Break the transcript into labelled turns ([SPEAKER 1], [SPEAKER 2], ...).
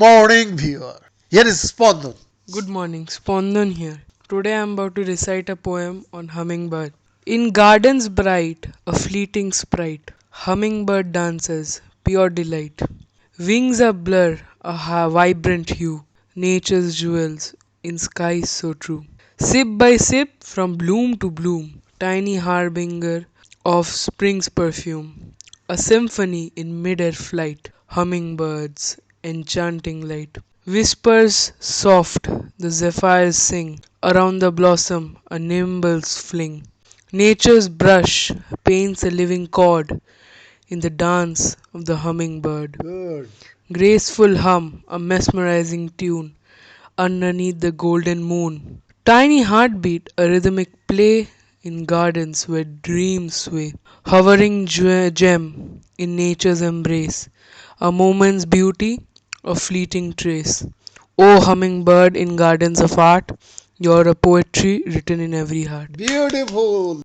[SPEAKER 1] morning, viewer. Here is Spondon.
[SPEAKER 2] Good morning, Spondon here. Today I am about to recite a poem on hummingbird. In gardens bright, a fleeting sprite, hummingbird dances, pure delight. Wings are blur, a vibrant hue, nature's jewels in skies so true. Sip by sip, from bloom to bloom, tiny harbinger of spring's perfume. A symphony in mid-air flight, hummingbirds, enchanting light. Whispers soft, the zephyrs sing, around the blossom a nimble's fling. Nature's brush paints a living chord in the dance of the hummingbird.
[SPEAKER 1] Good.
[SPEAKER 2] Graceful hum, a mesmerizing tune underneath the golden moon. Tiny heartbeat, a rhythmic play in gardens where dreams sway. Hovering gem in nature's embrace, a moment's beauty, a fleeting trace. O hummingbird in gardens of art, you're a poetry written in every heart.
[SPEAKER 1] Beautiful.